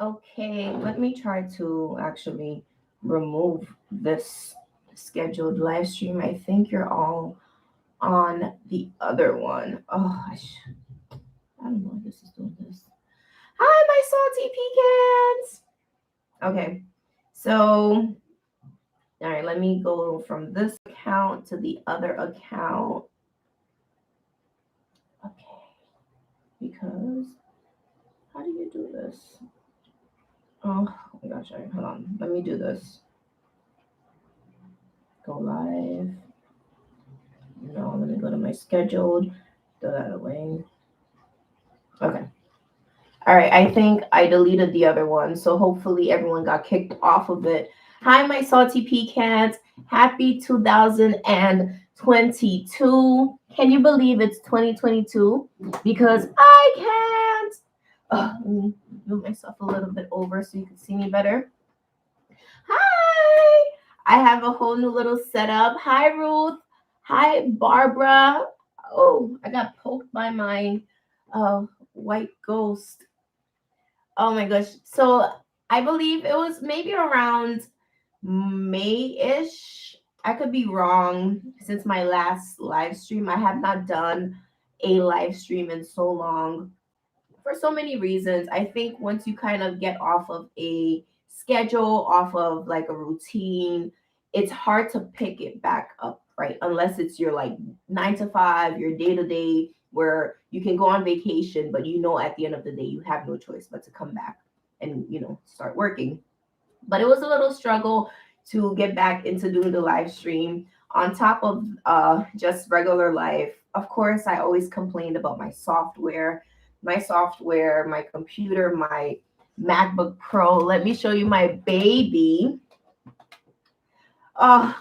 Okay, let me try to actually remove this scheduled live stream. I think you're all on the other one. Oh, I don't know if this is doing this. Hi, my salty pecans. Okay, so all right, let me go from this account to the other account. Okay, because how do you do this? Oh my gosh, all right, hold on. Let me do this. Go live. No, let me go to my scheduled. Throw that away. Okay. All right. I think I deleted the other one. So hopefully everyone got kicked off of it. Hi, my salty pecans. Happy 2022. Can you believe it's 2022? Because I can't. Let me move myself a little bit over so you can see me better. Hi. I have a whole new little setup. Hi, Ruth. Hi, Barbara. Oh, I got poked by my white ghost. Oh my gosh. So I believe it was maybe around May-ish. I could be wrong since my last live stream. I have not done a live stream in so long for so many reasons. I think once you kind of get off of a schedule, off of like a routine, it's hard to pick it back up, right? Unless it's your like 9 to 5, your day to day, where you can go on vacation, but you know at the end of the day you have no choice but to come back and start working. But it was a little struggle to get back into doing the live stream on top of just regular life. Of course, I always complained about my software, my computer, my MacBook Pro. Let me show you my baby. Oh,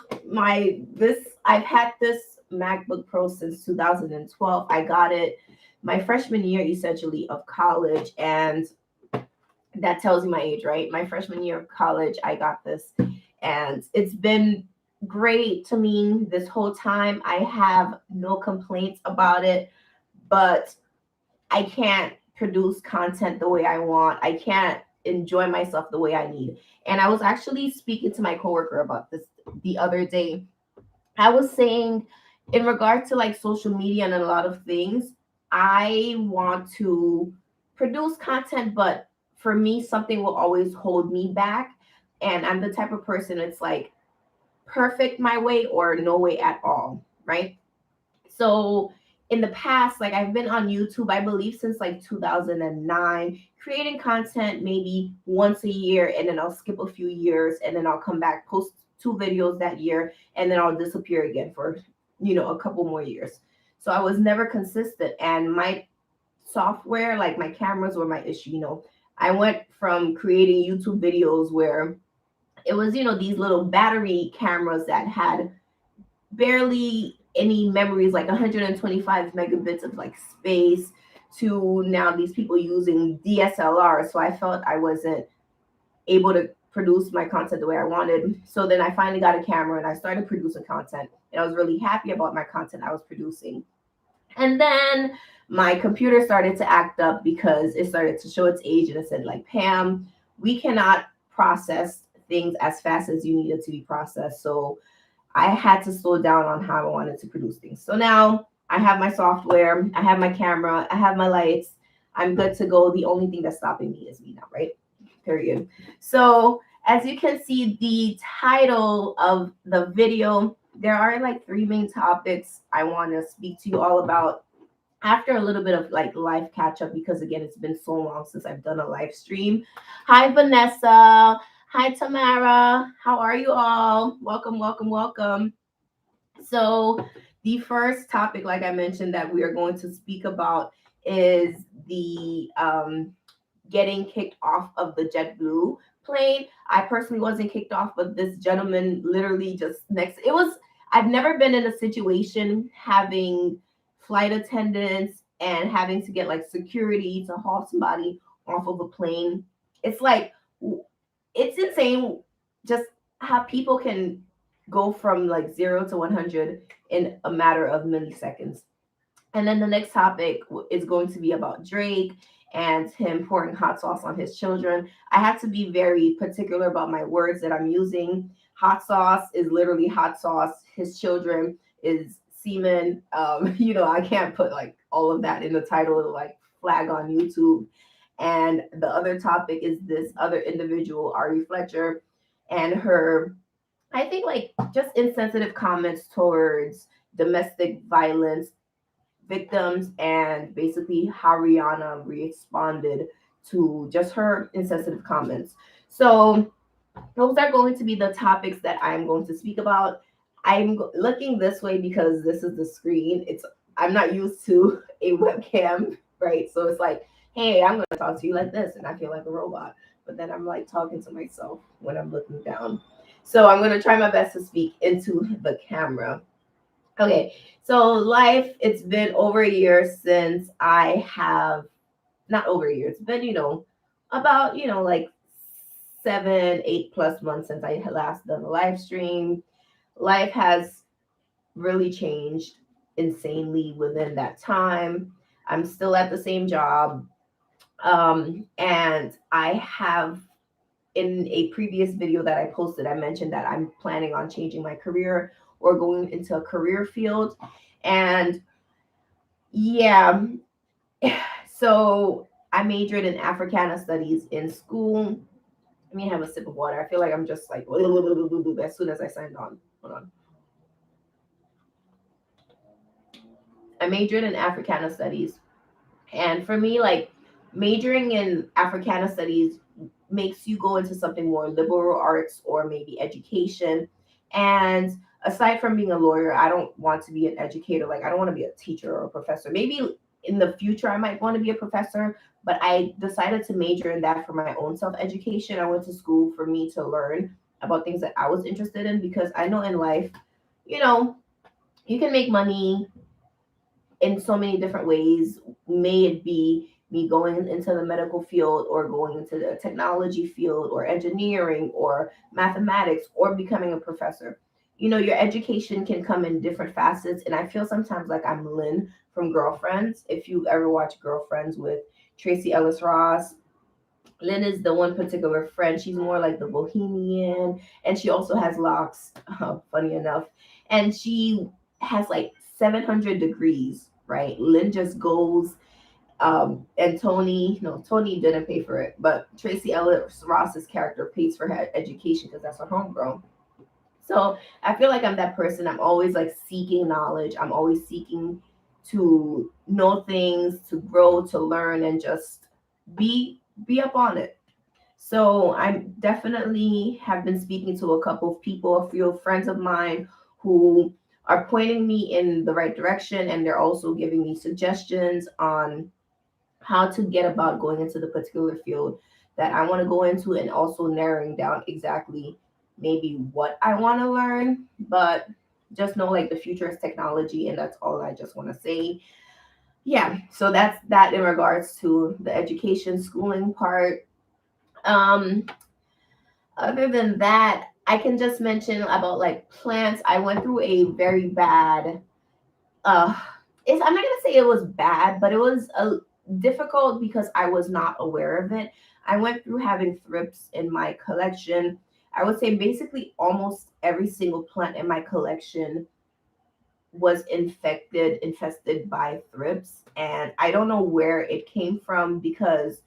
I've had this MacBook Pro since 2012. I got it my freshman year essentially of college, and that tells you my age, right? My freshman year of college, I got this, and it's been great to me this whole time. I have no complaints about it, but I can't produce content the way I want. I can't enjoy myself the way I need. And I was actually speaking to my coworker about this the other day. I was saying, in regard to like social media and a lot of things, I want to produce content, but for me, something will always hold me back. And I'm the type of person, it's like perfect my way or no way at all, right? So in the past, like I've been on YouTube, I believe since like 2009, creating content maybe once a year, and then I'll skip a few years, and then I'll come back, post 2 videos that year, and then I'll disappear again for a couple more years. So I was never consistent, and my software, like my cameras, were my issue. I went from creating YouTube videos where it was these little battery cameras that had barely any memories, like 125 megabits of like space, to now these people using DSLR. So I felt I wasn't able to produce my content the way I wanted. So then I finally got a camera and I started producing content, and I was really happy about my content I was producing. And then my computer started to act up because it started to show its age, and it said like, Pam, we cannot process things as fast as you need it to be processed. So I had to slow down on how I wanted to produce things. So now I have my software, I have my camera, I have my lights. I'm good to go. The only thing that's stopping me is me now, right? Period. So as you can see, the title of the video, there are like 3 main topics I want to speak to you all about after a little bit of like live catch up, because again, it's been so long since I've done a live stream. Hi, Vanessa. Hi, Tamara. How are you all? Welcome, welcome, welcome. So the first topic, like I mentioned, that we are going to speak about is the getting kicked off of the JetBlue plane. I personally wasn't kicked off, but this gentleman literally just I've never been in a situation having flight attendants and having to get like security to haul somebody off of a plane. It's like, it's insane just how people can go from like 0 to 100 in a matter of milliseconds. And then the next topic is going to be about Drake and him pouring hot sauce on his children. I had to be very particular about my words that I'm using. Hot sauce is literally hot sauce. His children is semen. I can't put like all of that in the title to like flag on YouTube. And the other topic is this other individual, Ari Fletcher, and her, I think, like just insensitive comments towards domestic violence victims, and basically how Rihanna responded to just her insensitive comments. So those are going to be the topics that I'm going to speak about. I'm looking this way because this is the screen. I'm not used to a webcam, right? So it's like, hey, I'm going to talk to you like this, and I feel like a robot. But then I'm like talking to myself when I'm looking down. So I'm going to try my best to speak into the camera. Okay, so life, it's been over a year since I have, not over a year, it's been, about, like 7, 8+ months since I had last done a live stream. Life has really changed insanely within that time. I'm still at the same job. And I have, in a previous video that I posted, I mentioned that I'm planning on changing my career or going into a career field. And yeah, so I majored in Africana studies in school. Let me have a sip of water. I feel like I'm just like as soon as I signed on. Hold on. I majored in Africana studies. And for me, like majoring in Africana studies makes you go into something more liberal arts or maybe education. And aside from being a lawyer, I don't want to be an educator. Like I don't want to be a teacher or a professor. Maybe in the future I might want to be a professor, but I decided to major in that for my own self-education. I went to school for me to learn about things that I was interested in, because I know in life, you can make money in so many different ways. May it be me going into the medical field or going into the technology field or engineering or mathematics or becoming a professor. Your education can come in different facets. And I feel sometimes like I'm Lynn from Girlfriends. If you ever watch Girlfriends with Tracy Ellis Ross, Lynn is the one particular friend. She's more like the bohemian, and she also has locks, funny enough. And she has like 700 degrees, right? Lynn just goes, and Tony didn't pay for it, but Tracy Ellis Ross's character pays for her education because that's her homegrown. So I feel like I'm that person. I'm always like seeking knowledge. I'm always seeking to know things, to grow, to learn, and just be up on it. So I definitely have been speaking to a couple of people, a few friends of mine who are pointing me in the right direction, and they're also giving me suggestions on how to get about going into the particular field that I want to go into, and also narrowing down exactly maybe what I want to learn. But just know like the future is technology, and that's all I just want to say. Yeah, so that's that in regards to the education schooling part. um Other than that, I can just mention about like plants. I went through a very bad, uh I'm not gonna say it was bad, but it was difficult because I was not aware of it. I went through having thrips in my collection. I would say basically almost every single plant in my collection was infested by thrips, and I don't know where it came from, because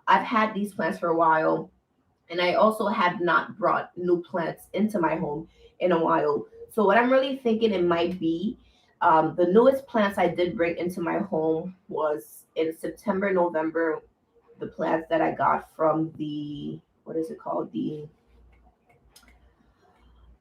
I've had these plants for a while, and I also have not brought new plants into my home in a while. So what I'm really thinking it might be, the newest plants I did bring into my home was in September, November. The plants that I got from the, what is it called?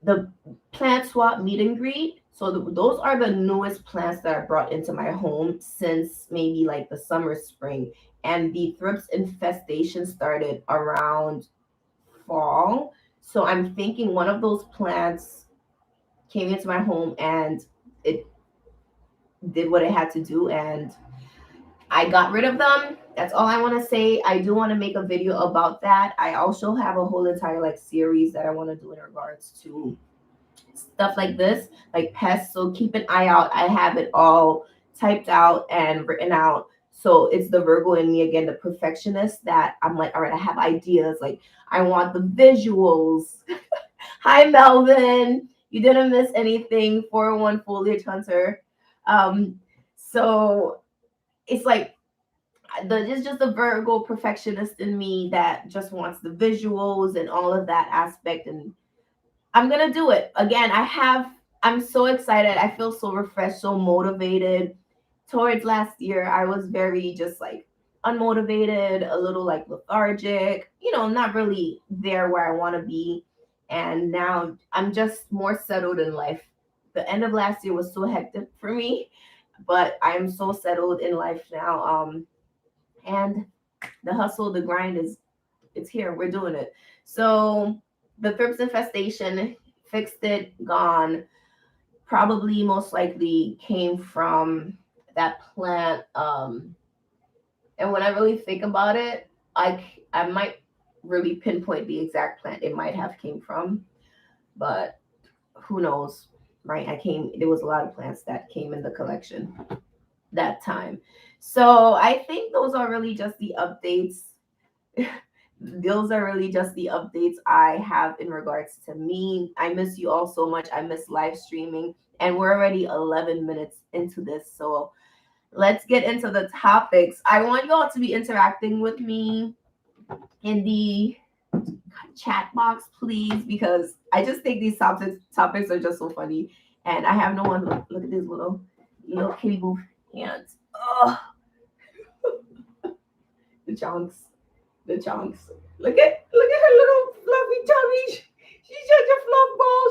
The plant swap meet and greet. So those are the newest plants that I brought into my home since maybe like the summer, spring. And the thrips infestation started around fall. So I'm thinking one of those plants came into my home and it did what it had to do, and I got rid of them. That's all I want to say. I do want to make a video about that. I also have a whole entire like series that I want to do in regards to stuff like this, like pests. So keep an eye out. I have it all typed out and written out So it's the Virgo in me again, the perfectionist, that I'm like, all right, I have ideas. Like, I want the visuals. Hi, Melvin. You didn't miss anything. 401 Foliage Hunter. So it's like it's just the Virgo perfectionist in me that just wants the visuals and all of that aspect. And I'm gonna do it. Again, I'm so excited. I feel so refreshed, so motivated. Towards last year, I was very just like unmotivated, a little like lethargic, not really there where I want to be. And now I'm just more settled in life. The end of last year was so hectic for me, but I am so settled in life now. And the hustle, the grind it's here. We're doing it. So the thrips infestation, fixed it, gone. Probably most likely came from that plant. And when I really think about it, I might really pinpoint the exact plant it might have came from, but who knows, right? There was a lot of plants that came in the collection that time. So I think those are really just the updates. Those are really just the updates I have in regards to me. I miss you all so much. I miss live streaming. And we're already 11 minutes into this. So let's get into the topics. I want you all to be interacting with me in the chat box, please, because I just think these topics are just so funny. And I have no one. Look at these little kitty boo hands. Oh, the chunks. The chunks. Look at her little fluffy tummy. She's such a fluff ball.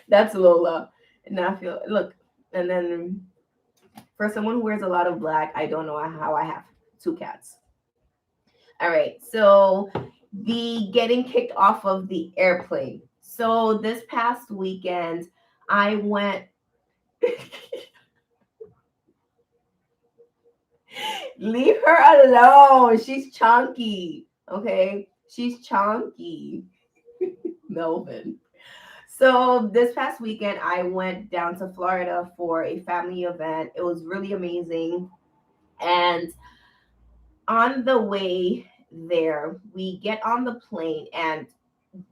That's Lola. And I feel look. And then for someone who wears a lot of black, I don't know how I have two cats. All right. So the getting kicked off of the airplane. So this past weekend, I went. Leave her alone. She's chunky. Okay. She's chunky. Melvin. So this past weekend, I went down to Florida for a family event. It was really amazing. And on the way there, we get on the plane, and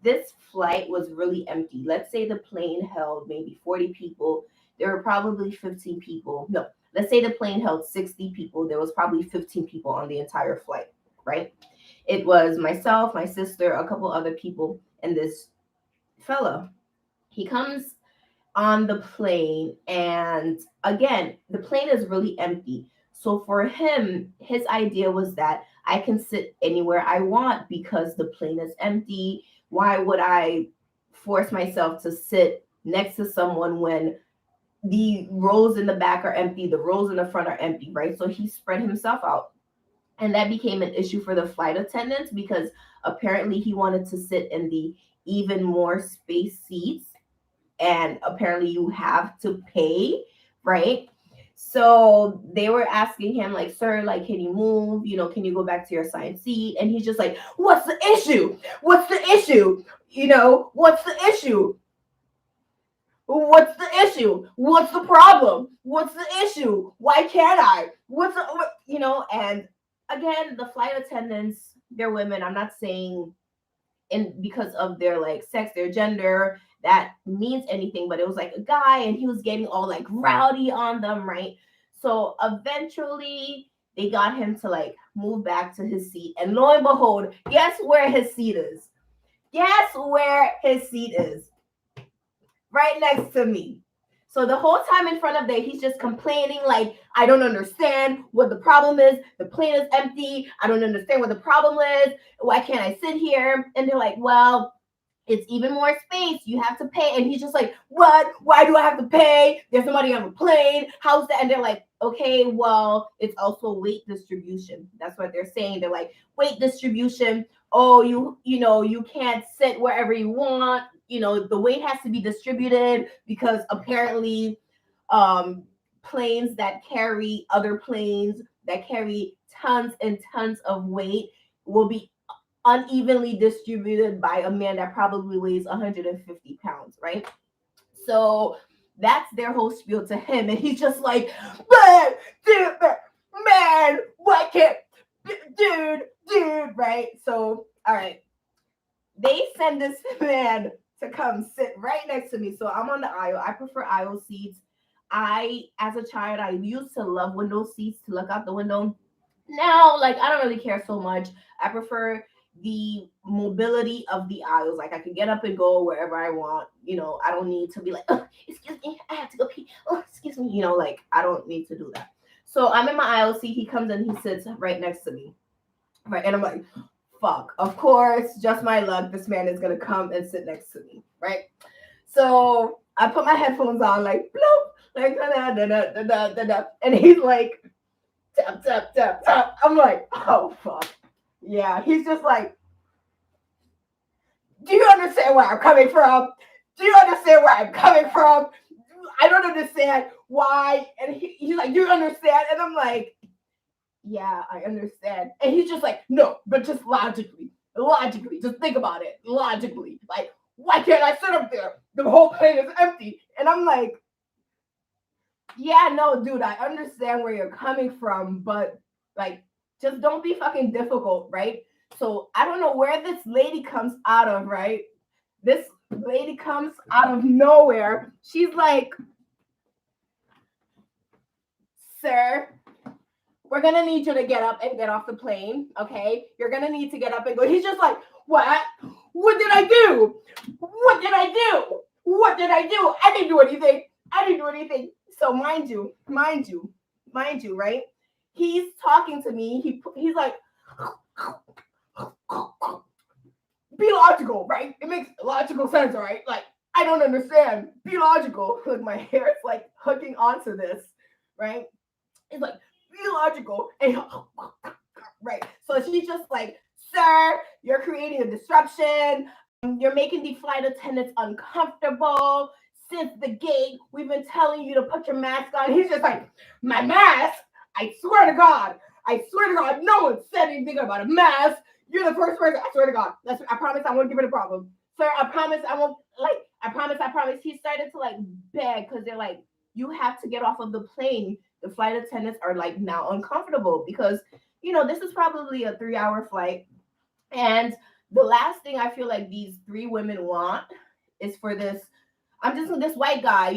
this flight was really empty. Let's say the plane held maybe 40 people. There were probably 15 people. No, let's say the plane held 60 people. There was probably 15 people on the entire flight, right? It was myself, my sister, a couple other people, and this fella. He comes on the plane, and again, the plane is really empty. So for him, his idea was that I can sit anywhere I want because the plane is empty. Why would I force myself to sit next to someone when the rows in the back are empty, the rows in the front are empty, right? So he spread himself out. And that became an issue for the flight attendants because apparently he wanted to sit in the even more space seats. And apparently you have to pay, right? So they were asking him, like, sir, like, can you move? Can you go back to your assigned seat? And he's just like, what's the issue? What's the issue? What's the issue? What's the issue? What's the problem? What's the issue? Why can't I? And again, the flight attendants, they're women. I'm not saying because of their like sex, their gender, that means anything, but it was like a guy and he was getting all like rowdy on them, right? So eventually they got him to like move back to his seat, and lo and behold, guess where his seat is? Guess where his seat is? Right next to me. So the whole time in front of there, he's just complaining like, I don't understand what the problem is. The plane is empty. I don't understand what the problem is. Why can't I sit here? And they're like, well, it's even more space. You have to pay. And he's just like, what? Why do I have to pay? There's somebody on the plane. How's that? And they're like, okay, well, it's also weight distribution. That's what they're saying. They're like, weight distribution. Oh, you can't sit wherever you want. The weight has to be distributed because apparently planes that carry other planes that carry tons and tons of weight will be unevenly distributed by a man that probably weighs 150 pounds, right? So That's their whole spiel to him. And he's just like, man, dude, man, what can't, dude, right? So, all right. They send this man to come sit right next to me. So I'm on the aisle. I prefer aisle seats. As a child, I used to love window seats to look out the window. Now, like, I don't really care so much. I prefer the mobility of the aisles. Like, I can get up and go wherever I want. I don't need to be like, oh, excuse me, I have to go pee. Oh, excuse me. Like, I don't need to do that. So I'm in my aisle seat. He comes in, he sits right next to me. Right. And I'm like, fuck. Of course, just my luck. This man is going to come and sit next to me. Right. So I put my headphones on, like, bloop, like, da-da-da-da-da-da-da. And he's like, tap, tap, tap, tap. I'm like, oh, fuck. Yeah. He's just like, do you understand where I'm coming from? Do you understand where I'm coming from? I don't understand why. And he's like, do you understand? And I'm like, yeah, I understand. And he's just like, no, but just logically, just think about it, logically. Like, why can't I sit up there? The whole plane is empty. And I'm like, yeah, no, dude, I understand where you're coming from, but like, just don't be fucking difficult, right? So I don't know where this lady comes out of, right? This lady comes out of nowhere. She's like, sir, we're going to need you to get up and get off the plane, okay? You're going to need to get up and go. He's just like, what? What did I do? What did I do? What did I do? I didn't do anything. I didn't do anything. So mind you, right? He's talking to me. He's like, be logical, right? It makes logical sense, all right? Like, I don't understand. Be logical. Like, my hair is like hooking onto this, right? It's like, be logical. And right. So she's just like, sir, you're creating a disruption. You're making the flight attendants uncomfortable. Since the gate, we've been telling you to put your mask on. He's just like, my mask? I swear to God, no one said anything about a mask. You're the first person. I swear to God. I promise I won't give it a problem. Sir, I promise I won't, like, I promise. He started to like beg because they're like, you have to get off of the plane. The flight attendants are like now uncomfortable because, this is probably a 3-hour flight. And the last thing I feel like these 3 women want is for this white guy,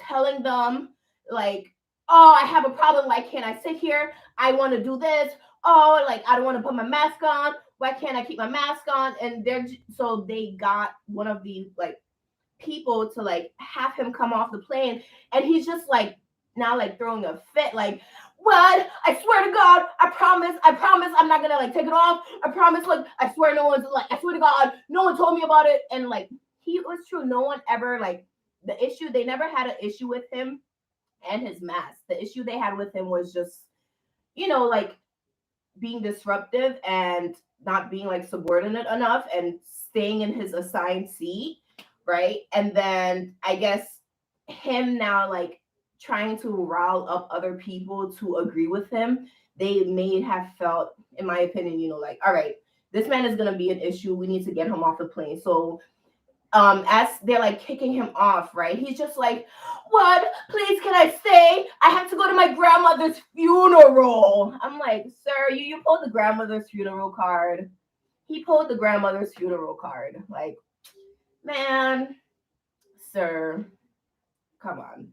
telling them like, oh, I have a problem. Why can't I sit here? I want to do this. Oh, like, I don't want to put my mask on. Why can't I keep my mask on? And so they got one of these like people to like have him come off the plane. And he's just like, now like throwing a fit, like, what? I swear to God, I promise I'm not gonna like take it off. I promise, like, I swear to God, no one told me about it. And like, it was true. No one ever, like, they never had an issue with him and his mask. The issue they had with him was just, like being disruptive and not being like subordinate enough and staying in his assigned seat, right? And then I guess him now like trying to rile up other people to agree with him, they may have felt, in my opinion, like, all right, this man is going to be an issue. We need to get him off the plane. So as they're like kicking him off, right? He's just like, what? Please, can I stay? I have to go to my grandmother's funeral. I'm like, sir, you pulled the grandmother's funeral card. He pulled the grandmother's funeral card. Like, man, sir, come on.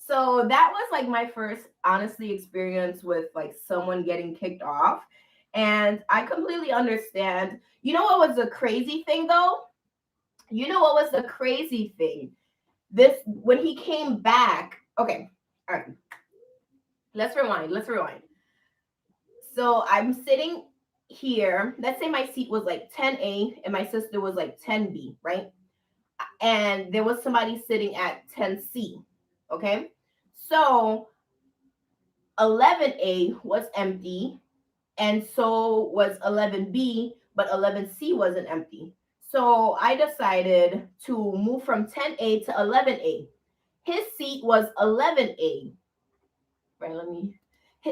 So that was like my first, honestly, experience with like someone getting kicked off. And I completely understand. You know what was the crazy thing though? When he came back, okay, all right. Let's rewind. So I'm sitting here. Let's say my seat was like 10A and my sister was like 10B, right? And there was somebody sitting at 10C. Okay, so 11A was empty, and so was 11B, but 11C wasn't empty. So I decided to move from 10A to 11A. His seat was 11A. Right,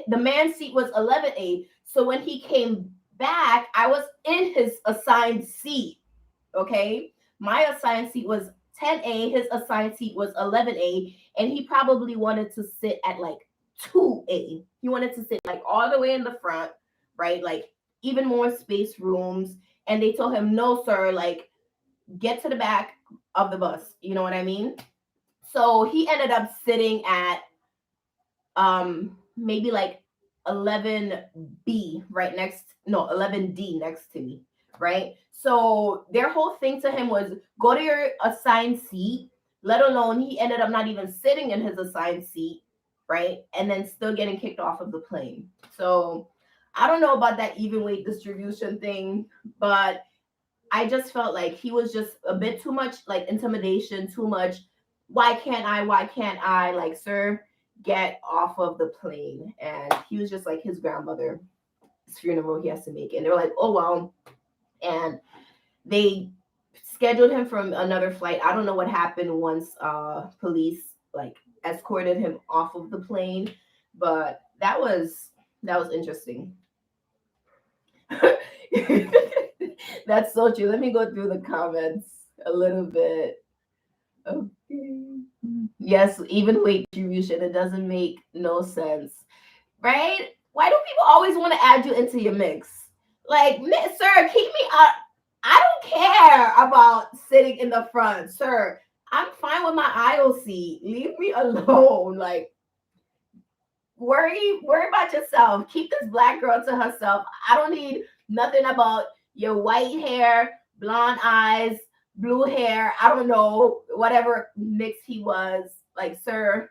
the man's seat was 11A. So when he came back, I was in his assigned seat. Okay, my assigned seat was 10A, his assigned seat was 11A, and he probably wanted to sit at like 2A. He wanted to sit like all the way in the front, right? Like even more space rooms. And they told him, no, sir, like get to the back of the bus. You know what I mean? So he ended up sitting at maybe like 11B right next, no, 11D next to me, right? So their whole thing to him was go to your assigned seat, let alone he ended up not even sitting in his assigned seat, right? And then still getting kicked off of the plane. So I don't know about that even weight distribution thing, but I just felt like he was just a bit too much like intimidation, too much. Why can't I? Why can't I? Like, sir, get off of the plane. And he was just like his grandmother's funeral he has to make. And they were like, oh, well. And they scheduled him from another flight. I don't know what happened once police like escorted him off of the plane, but that was interesting. That's so true. Let me go through the comments a little bit. Okay. Yes, even weight distribution, it doesn't make no sense, right? Why do people always want to add you into your mix? Like, sir, keep me out. I don't care about sitting in the front, sir. I'm fine with my aisle seat. Leave me alone. Like, worry about yourself. Keep this black girl to herself. I don't need nothing about your white hair, blonde eyes, blue hair. I don't know, whatever mix he was. Like, sir,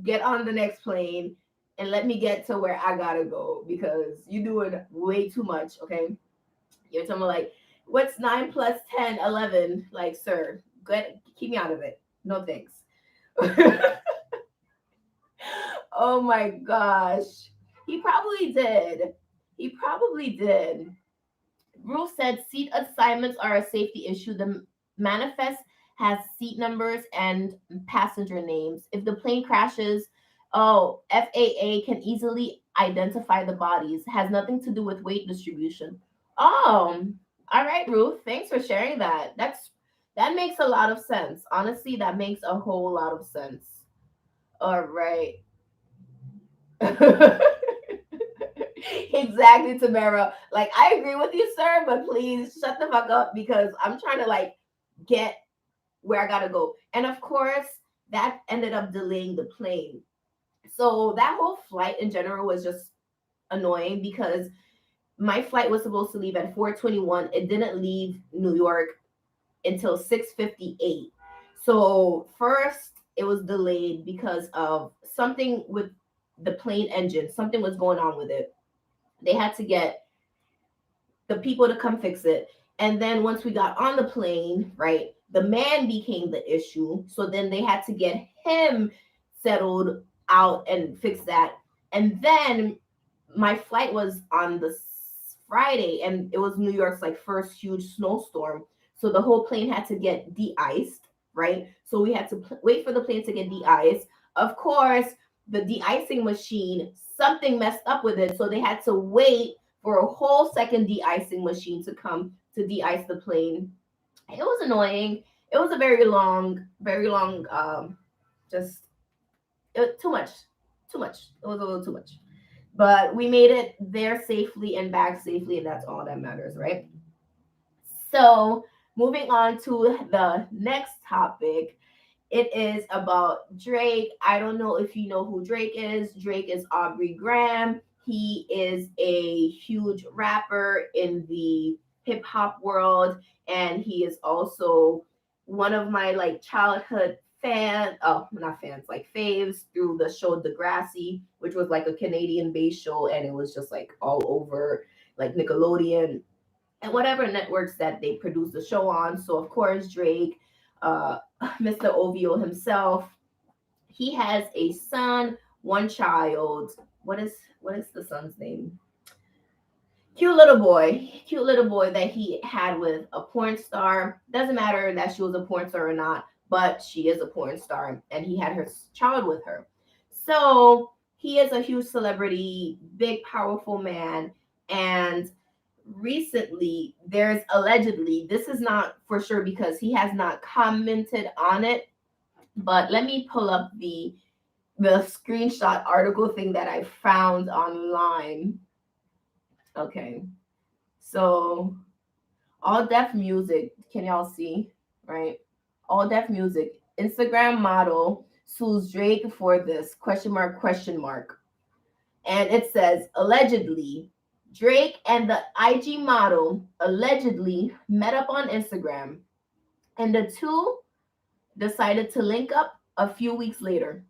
get on the next plane and let me get to where I gotta go because you're doing way too much. Okay, you're talking about like what's 9 plus 10, 11? Like, sir, good, keep me out of it. No thanks. Oh my gosh. He probably did. He probably did. Rule said seat assignments are a safety issue. The manifest has seat numbers and passenger names. If the plane crashes, oh, FAA can easily identify the bodies. Has nothing to do with weight distribution. Oh, all right, Ruth. Thanks for sharing that. That makes a lot of sense. Honestly, that makes a whole lot of sense. All right. Exactly, Tamara. Like, I agree with you, sir, but please shut the fuck up because I'm trying to like get where I gotta go. And of course, that ended up delaying the plane. So that whole flight in general was just annoying because my flight was supposed to leave at 4:21. It didn't leave New York until 6:58. So first it was delayed because of something with the plane engine. Something was going on with it. They had to get the people to come fix it. And then once we got on the plane, right, the man became the issue. So then they had to get him settled out and fix that. And then my flight was on the Friday, and it was New York's like first huge snowstorm. So the whole plane had to get de-iced, right? So we had to wait for the plane to get de-iced. Of course, the de-icing machine, something messed up with it. So they had to wait for a whole second de-icing machine to come to de-ice the plane. It was annoying. It was a very long, just too much. It was a little too much. But we made it there safely and back safely, and that's all that matters, right? So moving on to the next topic. It is about Drake. I don't know if you know who Drake is. Drake is Aubrey Graham. He is a huge rapper in the hip hop world, and he is also one of my like childhood fans. Oh, not fans, like faves through the show Degrassi, which was like a Canadian-based show, and it was just like all over like Nickelodeon and whatever networks that they produced the show on. So of course Drake, Mr. OVO himself, he has a son, one child. What is the son's name? Cute little boy that he had with a porn star. Doesn't matter that she was a porn star or not, but she is a porn star, and he had her child with her. So he is a huge celebrity, big, powerful man, and recently, there's allegedly, this is not for sure because he has not commented on it, but let me pull up the screenshot article thing that I found online. Okay. So all deaf music, can y'all see? Right? All deaf music. Instagram model sues Drake for this question mark question mark. And it says allegedly Drake and the IG model allegedly met up on Instagram and the two decided to link up a few weeks later.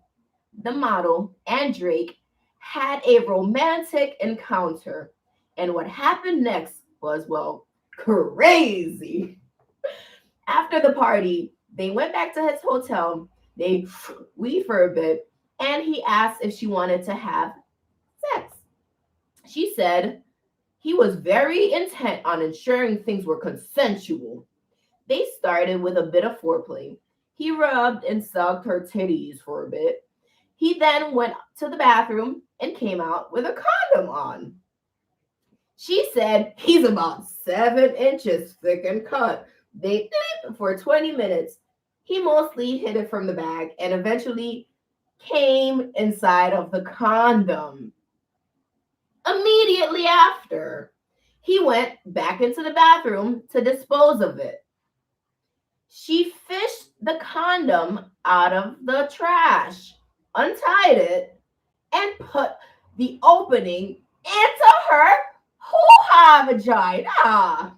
The model and Drake had a romantic encounter. And what happened next was, well, crazy. After the party, they went back to his hotel. They weed for a bit, and he asked if she wanted to have sex. She said he was very intent on ensuring things were consensual. They started with a bit of foreplay. He rubbed and sucked her titties for a bit. He then went to the bathroom and came out with a condom on. She said he's about 7 inches thick and cut. They did for 20 minutes. He mostly hid it from the bag and eventually came inside of the condom. Immediately after, he went back into the bathroom to dispose of it. She fished the condom out of the trash, untied it, and put the opening into her hoo-ha vagina.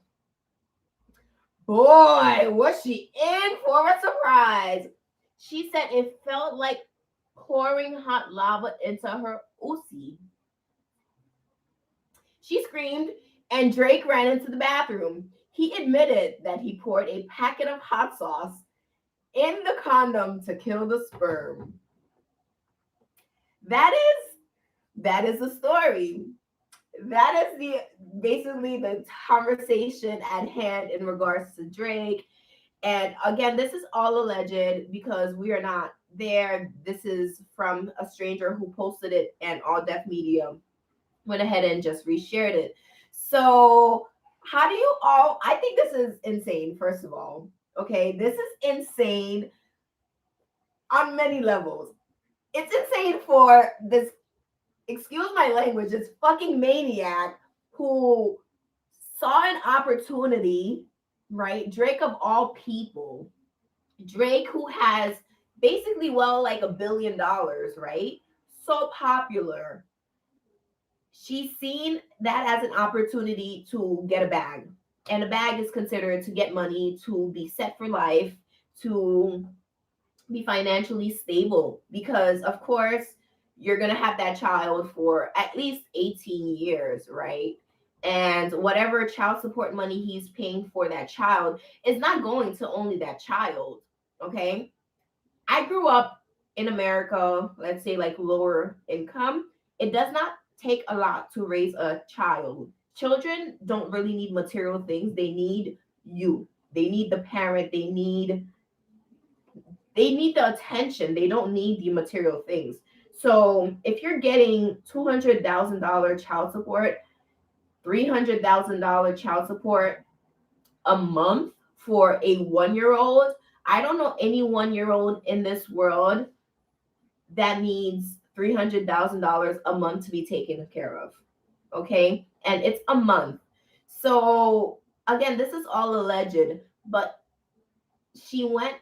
Boy, was she in for a surprise. She said it felt like pouring hot lava into her oosie. She screamed, and Drake ran into the bathroom. He admitted that he poured a packet of hot sauce in the condom to kill the sperm. That is the story. That is basically the conversation at hand in regards to Drake. And again, this is all alleged because we are not there. This is from a stranger who posted it, and All Deaf Media went ahead and just reshared it. So how do you all, I think this is insane, first of all. Okay, this is insane on many levels. It's insane for this, excuse my language, this fucking maniac who saw an opportunity, right? Drake of all people. Drake, who has basically, well, like $1 billion, right? So popular. She's seen that as an opportunity to get a bag. And a bag is considered to get money, to be set for life, to be financially stable. Because, of course, you're going to have that child for at least 18 years, right? And whatever child support money he's paying for that child is not going to only that child, okay? I grew up in America, let's say like lower income. It does not take a lot to raise a child. Children don't really need material things. They need you. They need the parent. They need the attention. They don't need the material things. So if you're getting $200,000 child support, $300,000 child support a month for a 1-year-old, I don't know any 1-year-old in this world that needs $300,000 a month to be taken care of. Okay. And it's a month. So again, this is all alleged, but she went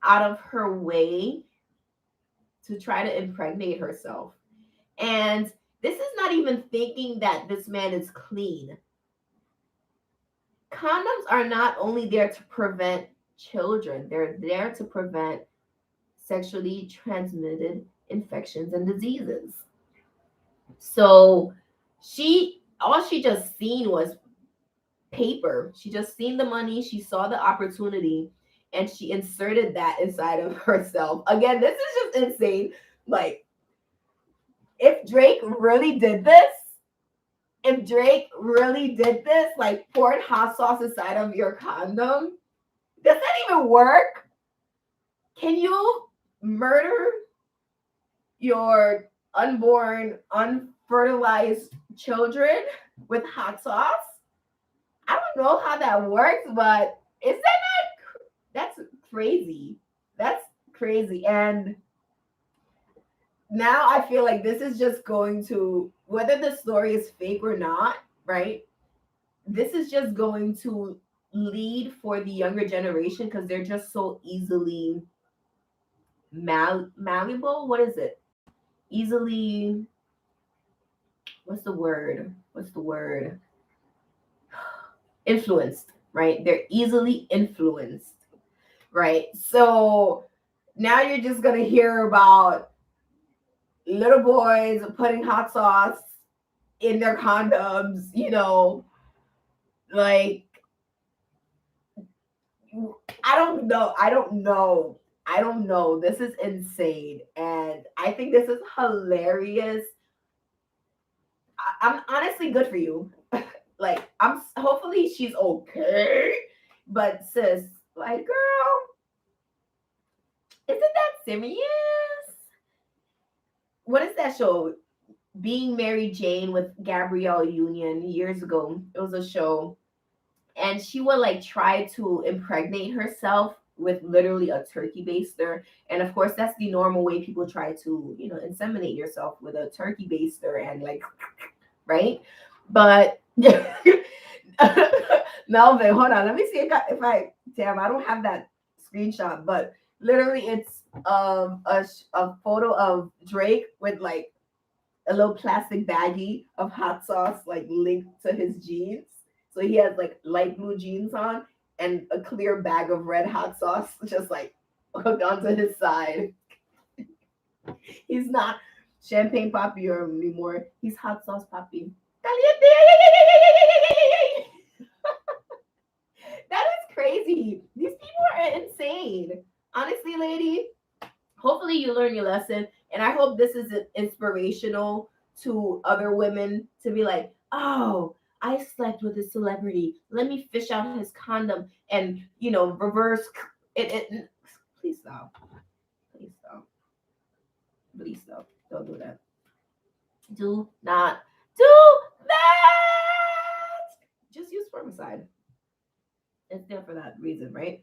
out of her way to try to impregnate herself. And this is not even thinking that this man is clean. Condoms are not only there to prevent children, they're there to prevent sexually transmitted infections and diseases. So all she just seen was paper. She just seen the money, she saw the opportunity, and she inserted that inside of herself. Again, this is just insane. Like, if Drake really did this, like poured hot sauce inside of your condom, does that even work? Can you murder your unborn, unfertilized children with hot sauce? know how that works, but is that not, that's crazy. That's crazy. And now I feel like this is just going to, whether the story is fake or not, right? This is just going to lead for the younger generation because they're just so easily malleable. What is it? Easily, what's the word? What's the word? Influenced, right? They're easily influenced, right? So now you're just gonna hear about little boys putting hot sauce in their condoms, like I don't know. I don't know. I don't know. This is insane. And I think this is hilarious. I'm honestly good for you. Like, hopefully she's okay. But sis, like, girl, isn't that serious? What is that show? Being Mary Jane with Gabrielle Union years ago. It was a show. And she would like try to impregnate herself with literally a turkey baster. And of course, that's the normal way people try to, inseminate yourself with a turkey baster and like, right? But Melvin, hold on. Let me see if I damn, I don't have that screenshot, but literally it's a photo of Drake with like a little plastic baggie of hot sauce like linked to his jeans. So he has like light blue jeans on and a clear bag of red hot sauce just like hooked onto his side. He's not champagne papi anymore. He's hot sauce papi. That is crazy. These people are insane. Honestly, lady, hopefully you learn your lesson. And I hope this is inspirational to other women to be like, oh, I slept with a celebrity. Let me fish out his condom and, reverse it. Please stop. Please stop. Please stop. Don't do that. Do not do that. Just use spermicide. It's there for that reason, right?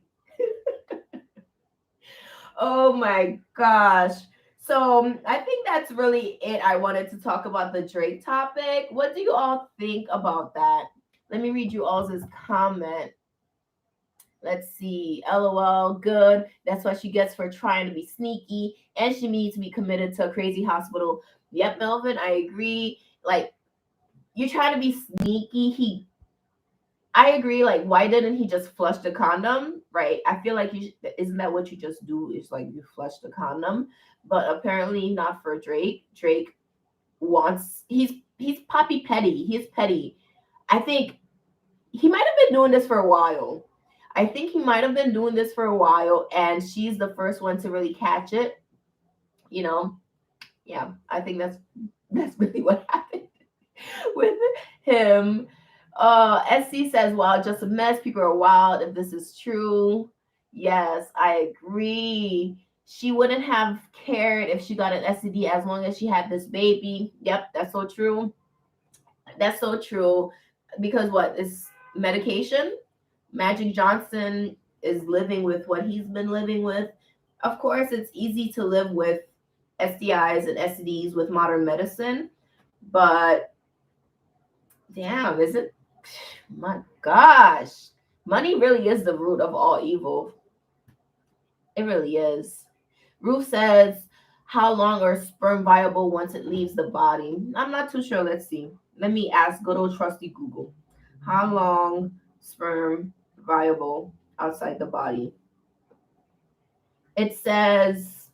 Oh my gosh. So I think that's really it. I wanted to talk about the Drake topic. What do you all think about that? Let me read you all's comment. Let's see. LOL, good. That's what she gets for trying to be sneaky. And she needs to be committed to a crazy hospital. Yep, Melvin, I agree. Like, you try to be sneaky. I agree. Like, why didn't he just flush the condom? Right. I feel like isn't that what you just do? Is like you flush the condom, but apparently not for Drake. Drake wants he's poppy petty. He's petty. I think he might have been doing this for a while. I think he might have been doing this for a while, and she's the first one to really catch it. Yeah. I think that's really what happened with him. SC says, wow, just a mess. People are wild if this is true. Yes, I agree. She wouldn't have cared if she got an STD as long as she had this baby. Yep, that's so true. That's so true. Because what is medication? Magic Johnson is living with what he's been living with. Of course, it's easy to live with STIs and STDs with modern medicine, but damn, is it? My gosh, money really is the root of all evil. It really is. Ruth says, how long are sperm viable once it leaves the body? I'm not too sure. Let's see. Let me ask good old trusty Google. How long sperm viable outside the body? It says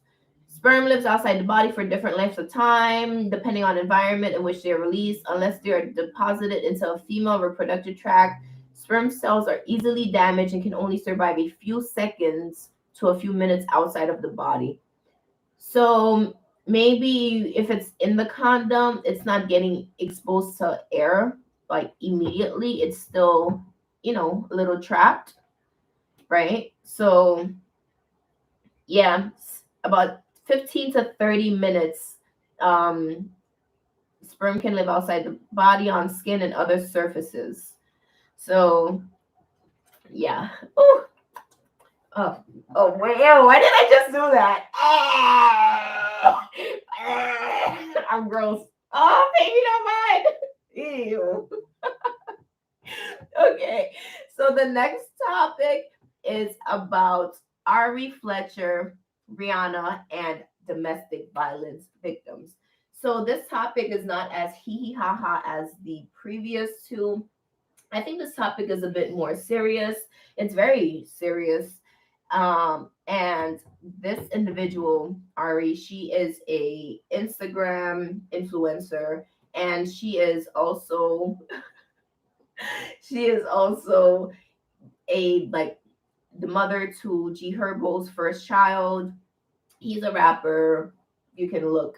sperm lives outside the body for different lengths of time, depending on environment in which they are released. Unless they are deposited into a female reproductive tract, sperm cells are easily damaged and can only survive a few seconds to a few minutes outside of the body. So maybe if it's in the condom, it's not getting exposed to air like immediately. It's still, a little trapped, right? So yeah, about 15 to 30 minutes. Sperm can live outside the body on skin and other surfaces. So yeah. Oh, oh, wait, ew, why did I just do that? I'm gross. Oh, baby, don't mind. Ew. Okay, so the next topic is about Ari Fletcher, Rihanna, and domestic violence victims. So this topic is not as hee hee ha ha as the previous two. I think this topic is a bit more serious. It's very serious. And this individual, Ari, she is a Instagram influencer, and she is also a like the mother to G Herbo's first child. He's a rapper. You can look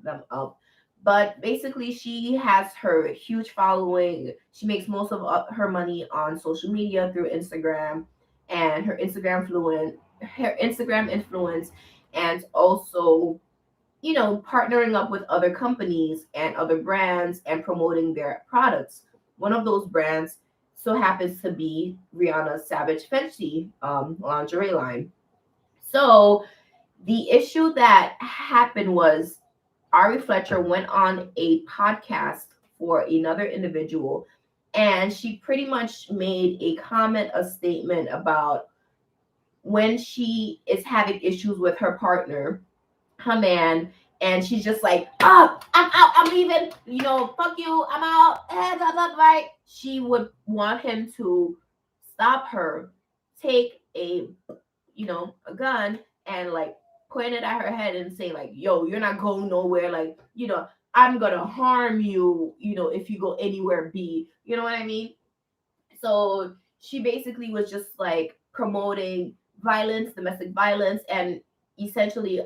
them up. But basically, she has her huge following. She makes most of her money on social media through Instagram and her Instagram influence, and also partnering up with other companies and other brands and promoting their products. One of those brands so happens to be Rihanna's Savage Fenty lingerie line. So the issue that happened was Ari Fletcher went on a podcast for another individual, and she pretty much made a comment, a statement about when she is having issues with her partner, her man, and she's just like, oh, I'm out, I'm leaving, fuck you, I'm out, blah, blah, right? She would want him to stop her, take a gun and like point it at her head and say like, yo, you're not going nowhere, like, I'm gonna harm you, if you go anywhere B, you know what I mean? So she basically was just like promoting violence, domestic violence, and essentially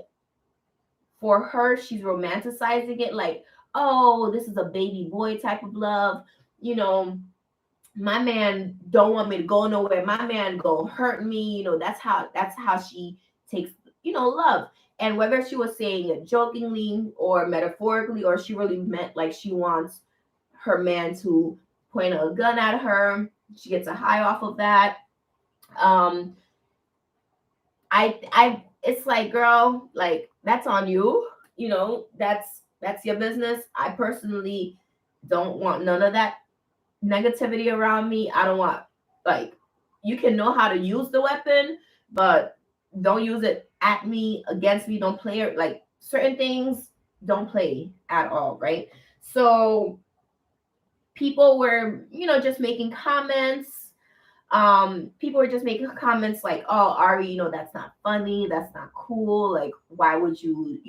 for her, she's romanticizing it like, oh, this is a baby boy type of love. You know, my man don't want me to go nowhere. My man gonna hurt me. That's how she takes, love. And whether she was saying it jokingly or metaphorically, or she really meant like she wants her man to point a gun at her, she gets a high off of that. Um, it's like, girl, like that's on you. That's your business. I personally don't want none of that negativity around me. I don't want, like, you can know how to use the weapon, but don't use it at me, against me. Don't play it, like certain things don't play at all, right? So people were, just making comments. People were just making comments like, oh, Ari, that's not funny, that's not cool, like why would you,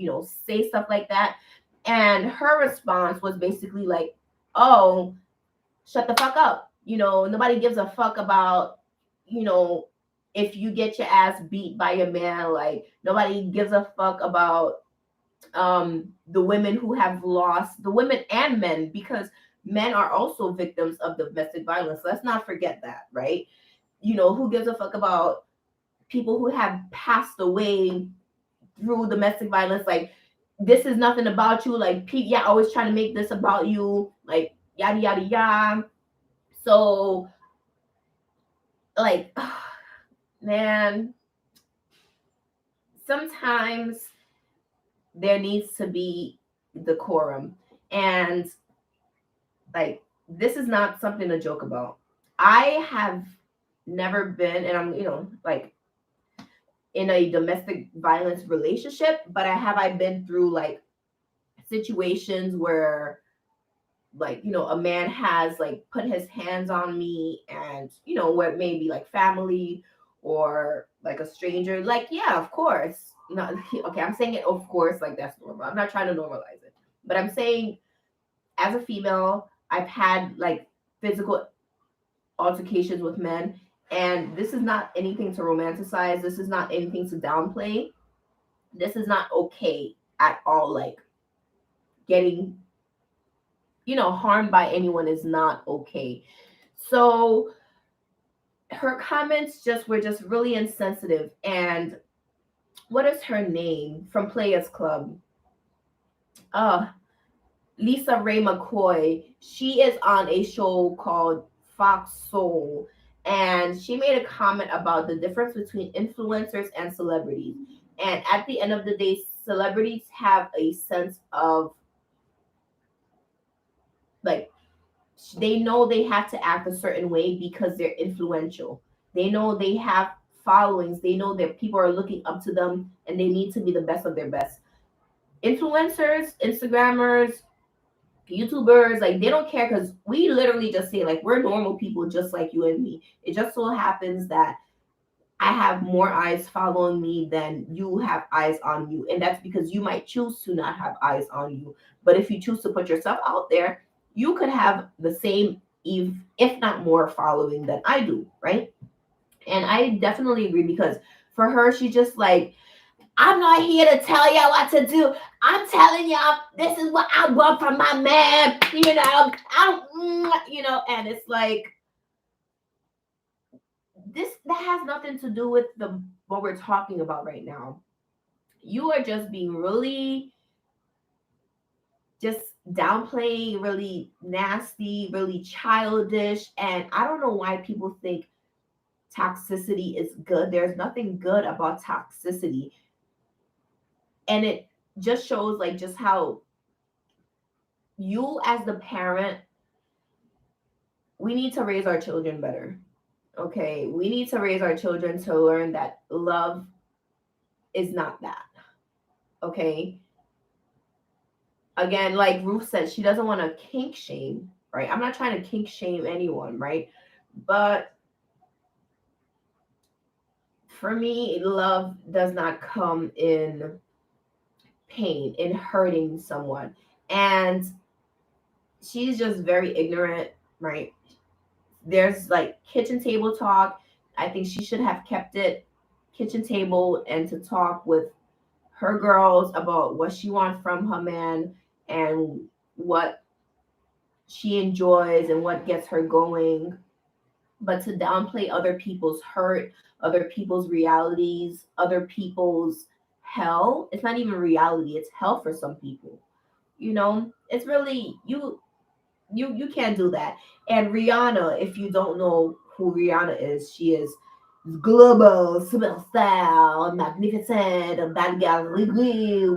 say stuff like that? And her response was basically like, oh, shut the fuck up. Nobody gives a fuck about, if you get your ass beat by a man. Like nobody gives a fuck about the women who have lost, the women and men, because men are also victims of domestic violence. Let's not forget that, right? Who gives a fuck about people who have passed away through domestic violence? Like, this is nothing about you. Like, yeah, always trying to make this about you. Like, yada yada yada. So, like, man, sometimes there needs to be decorum, and like, this is not something to joke about. I have never been, and I'm, like, in a domestic violence relationship, but I've been through like situations where, like, a man has like put his hands on me, and what maybe like family or like a stranger, like, yeah, of course. Not okay, I'm saying it, of course, like that's normal. I'm not trying to normalize it, but I'm saying, as a female, I've had like physical altercations with men, and this is not anything to romanticize. This is not anything to downplay. This is not okay at all. Like, getting, harmed by anyone is not okay. So her comments were just really insensitive. And what is her name from Players Club? Uh Lisa Ray McCoy. She is on a show called Fox Soul, and she made a comment about the difference between influencers and celebrities. And at the end of the day, celebrities have a sense of, like, they know they have to act a certain way because they're influential. They know they have followings. They know that people are looking up to them and they need to be the best of their best. Influencers, Instagrammers, YouTubers, like, they don't care, because we literally just say, like, we're normal people just like you and me. It just so happens that I have more eyes following me than you have eyes on you. And that's because you might choose to not have eyes on you. But if you choose to put yourself out there, you could have the same, if not more, following than I do, right? And I definitely agree, because for her, she's just like, I'm not here to tell y'all what to do. I'm telling y'all this is what I want from my man. And it's like, that has nothing to do with what we're talking about right now. You are just being really just downplaying, really nasty, really childish. And I don't know why people think toxicity is good. There's nothing good about toxicity. And it just shows, like, just how you as the parent, we need to raise our children better. Okay, we need to raise our children to learn that love is not that. Okay, again, like Ruth said, she doesn't want to kink shame, right? I'm not trying to kink shame anyone, right? But for me, love does not come in pain, in hurting someone. And she's just very ignorant, right? There's like kitchen table talk. I think she should have kept it kitchen table and to talk with her girls about what she wants from her man and what she enjoys and what gets her going. But to downplay other people's hurt, other people's realities, other people's hell, it's not even reality, it's hell for some people. It's really, you can't do that. And Rihanna, if you don't know who Rihanna is, she is global superstar, magnificent, bad girl,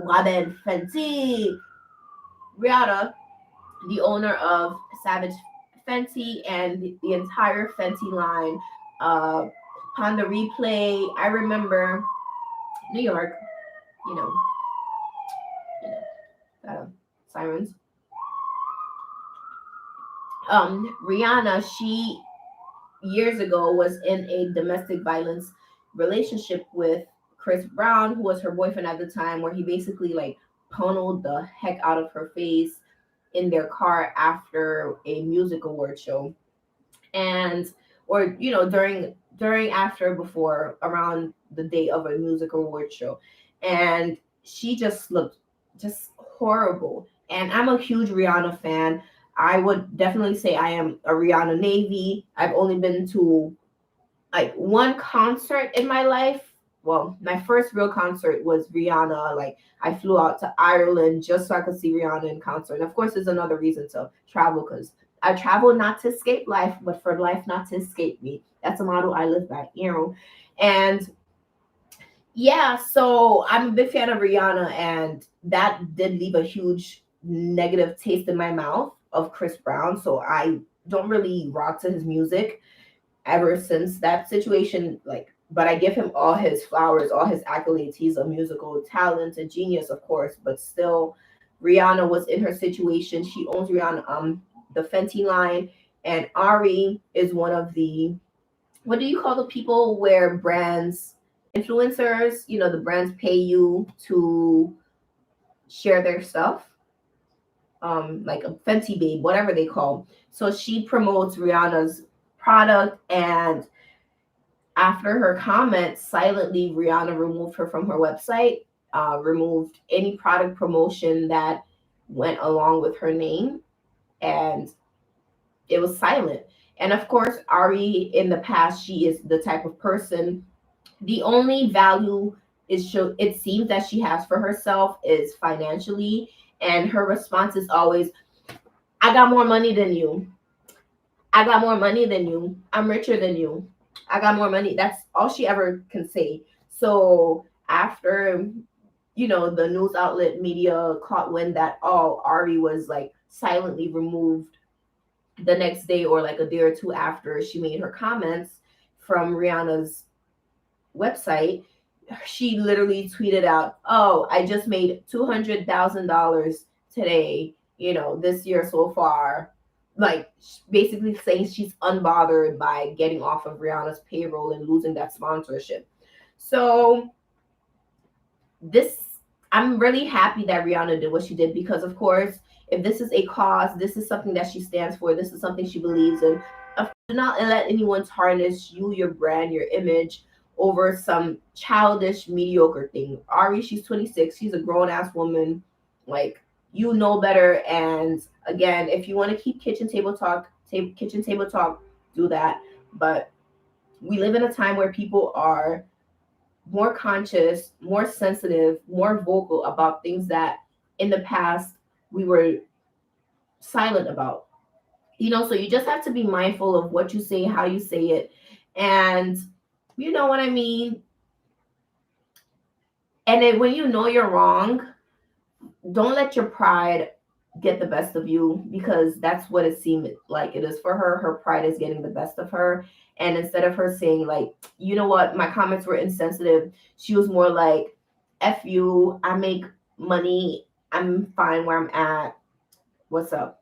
woman, fancy. Rihanna, the owner of Savage Fenty and the entire Fenty line. Upon the replay, I remember New York, you know, sirens. Rihanna, she years ago was in a domestic violence relationship with Chris Brown, who was her boyfriend at the time, where he basically like pwned the heck out of her face in their car after a music award show. And or during, after, before, around the day of a music award show. And she just looked just horrible. And I'm a huge Rihanna fan. I would definitely say I am a Rihanna Navy. I've only been to like one concert in my life. Well, my first real concert was Rihanna. Like, I flew out to Ireland just so I could see Rihanna in concert. And of course, there's another reason to travel, because I travel not to escape life, but for life not to escape me. That's a motto I live by, And yeah, so I'm a big fan of Rihanna, and that did leave a huge negative taste in my mouth of Chris Brown. So I don't really rock to his music ever since that situation. Like, but I give him all his flowers, all his accolades. He's a musical talent, a genius, of course, but still, Rihanna was in her situation. She owns Rihanna, the Fenty line, and Ari is one of the, what do you call the people where brands, influencers, the brands pay you to share their stuff, like a Fenty Babe, whatever they call. So she promotes Rihanna's product, and after her comment, silently Rihanna removed her from her website, removed any product promotion that went along with her name, and it was silent. And of course, Ari, in the past, she is the type of person, the only value it seems that she has for herself is financially, and her response is always, I got more money than you. I got more money than you. I'm richer than you. I got more money. That's all she ever can say. So after, the news outlet media caught wind that, oh, Ari was like silently removed the next day or like a day or two after she made her comments from Rihanna's website, she literally tweeted out, "Oh, I just made $200,000 today, this year so far." Like basically saying she's unbothered by getting off of Rihanna's payroll and losing that sponsorship. So this I'm really happy that Rihanna did what she did, because of course, if this is a cause, this is something that she stands for, this is something she believes in. Do not let anyone tarnish you, your brand, your image over some childish, mediocre thing. Ari, she's 26, she's a grown ass woman. Like, you know better. And again, if you want to keep kitchen table talk, do that. But we live in a time where people are more conscious, more sensitive, more vocal about things that in the past we were silent about. So you just have to be mindful of what you say, how you say it, and you know what I mean. And then when you know you're wrong, don't let your pride get the best of you, because that's what it seemed like it is for her. Her pride is getting the best of her. And instead of her saying, like, you know what, my comments were insensitive, she was more like, F you, I make money, I'm fine where I'm at. What's up?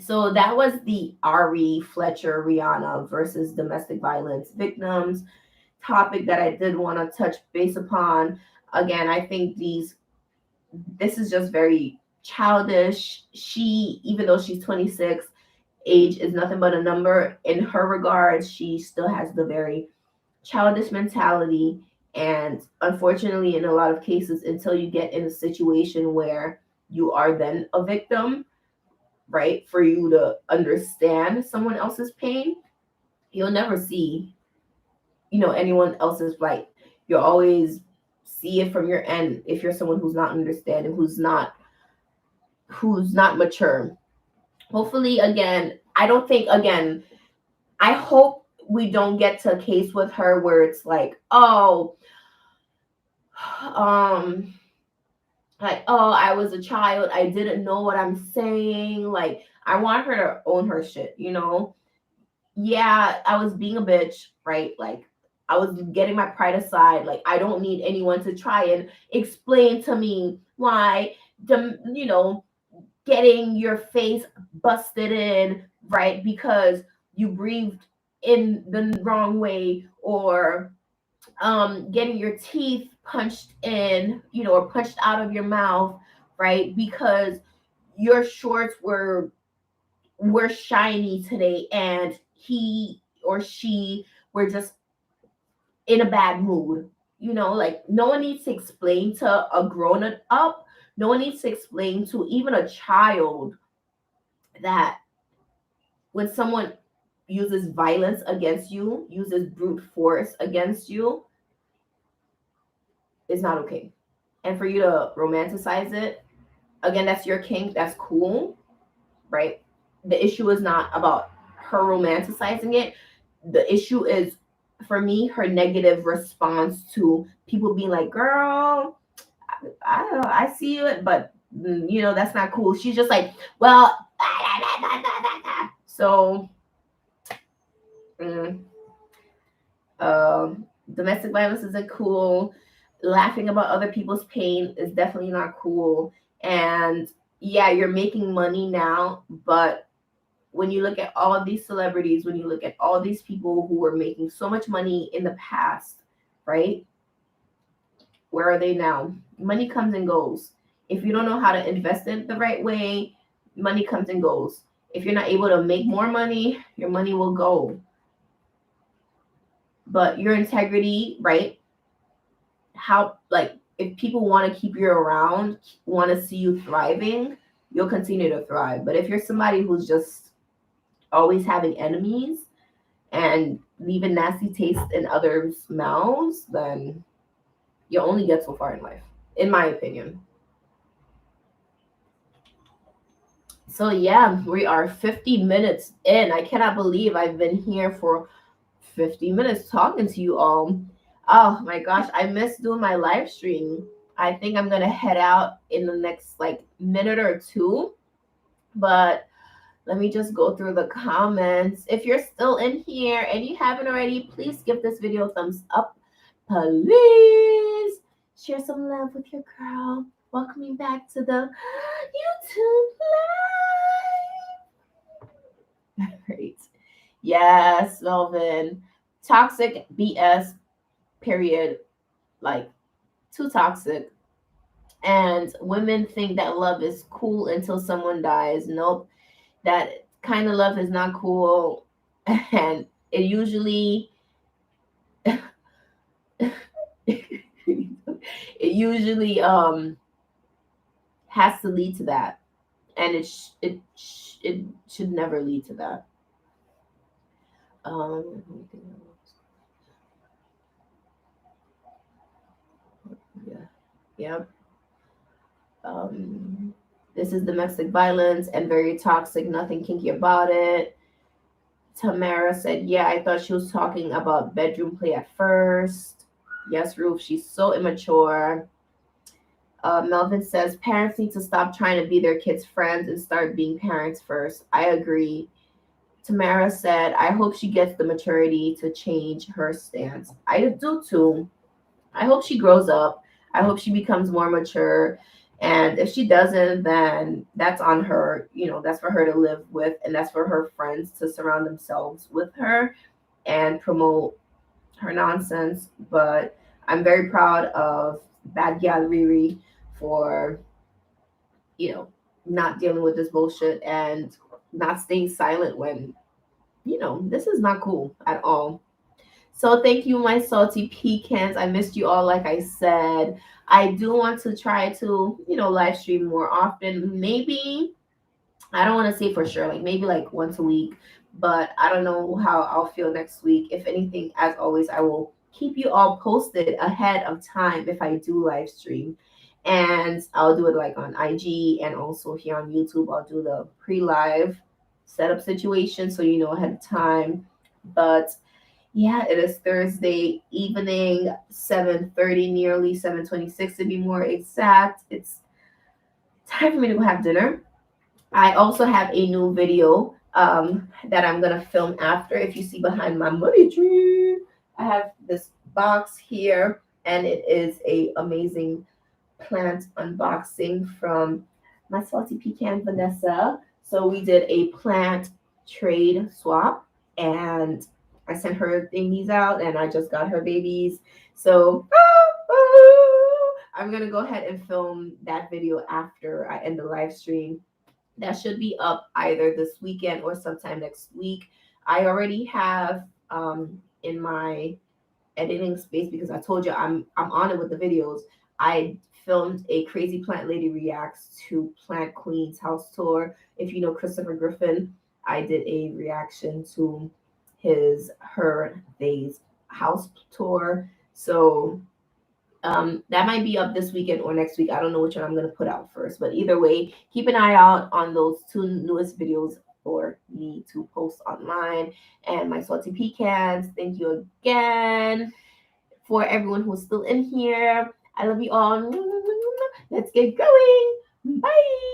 So that was the Ari Fletcher Rihanna versus domestic violence victims topic that I did want to touch base upon. Again, I think this is just very childish. She, even though she's 26, age is nothing but a number in her regards. She still has the very childish mentality. And unfortunately, in a lot of cases, until you get in a situation where you are then a victim, right, for you to understand someone else's pain, you'll never see, anyone else's plight. You'll always see it from your end if you're someone who's not understanding, who's not mature. Hopefully, again, I don't think, again, I hope we don't get to a case with her where it's like, oh, I was a child, I didn't know what I'm saying. Like, I want her to own her shit. Yeah, I was being a bitch, right? Like, I was getting my pride aside. Like, I don't need anyone to try and explain to me why getting your face busted in, right? Because you breathed in the wrong way, or getting your teeth punched in, or punched out of your mouth, right? Because your shorts were shiny today and he or she were just in a bad mood. Like, no one needs to explain to a grown up, no one needs to explain to even a child that when someone uses violence against you, uses brute force against you, it's not okay. And for you to romanticize it, again, that's your kink, that's cool, right? The issue is not about her romanticizing it. The issue is, for me, her negative response to people being like, girl, I don't know, I see it, but that's not cool. She's just like, well, so domestic violence isn't cool. Laughing about other people's pain is definitely not cool. And yeah, you're making money now, but when you look at all of these celebrities, when you look at all these people who were making so much money in the past, right? Where are they now? Money comes and goes. If you don't know how to invest it the right way, money comes and goes. If you're not able to make more money, your money will go. But your integrity, right? How, like, if people want to keep you around, want to see you thriving, you'll continue to thrive. But if you're somebody who's just always having enemies and leaving nasty taste in others' mouths, then you only get so far in life, in my opinion. So yeah, we are 50 minutes in. I cannot believe I've been here for 50 minutes talking to you all. Oh my gosh, I miss doing my live stream. I think I'm gonna head out in the next like minute or two, but let me just go through the comments. If you're still in here and you haven't already, please give this video a thumbs up. Please share some love with your girl. Welcoming back to the YouTube live. Great. Yes, Melvin. Toxic BS, period. Like, too toxic. And women think that love is cool until someone dies. Nope. That kind of love is not cool. And it usually has to lead to that. And it should never lead to that. Yeah. Yep. This is domestic violence and very toxic, nothing kinky about it. Tamara said, yeah, I thought she was talking about bedroom play at first. Yes, Ruth, she's so immature. Melvin says, parents need to stop trying to be their kids' friends and start being parents first. I agree. Tamara said, I hope she gets the maturity to change her stance. I do too. I hope she grows up. I hope she becomes more mature. And if she doesn't, then that's on her. You know, that's for her to live with. And that's for her friends to surround themselves with her and promote her nonsense. But I'm very proud of Bad Gal Riri for, not dealing with this bullshit and not staying silent when, this is not cool at all. So thank you, my salty pecans. I missed you all, like I said. I do want to try to, live stream more often. Maybe, I don't want to say for sure, like maybe like once a week, but I don't know how I'll feel next week. If anything, as always, I will keep you all posted ahead of time if I do live stream. And I'll do it like on IG and also here on YouTube. I'll do the pre-live setup situation so you know ahead of time. But yeah, it is Thursday evening, 7:30, nearly 7:26 to be more exact. It's time for me to go have dinner. I also have a new video that I'm gonna film after. If you see behind my money tree, I have this box here, and it is a amazing plant unboxing from my salty pecan Vanessa. So we did a plant trade swap, and I sent her thingies out, and I just got her babies. So I'm gonna go ahead and film that video after I end the live stream. That should be up either this weekend or sometime next week. I already have in my editing space, because I told you I'm on it with the videos. I filmed a Crazy Plant Lady reacts to Plant Queen's house tour. If you know Christopher Griffin, I did a reaction to they's house tour. So that might be up this weekend or next week. I don't know which one I'm going to put out first, but either way, keep an eye out on those two newest videos for me to post online. And my salty pecans, thank you again for everyone who's still in here. I love you all. Let's get going. Bye.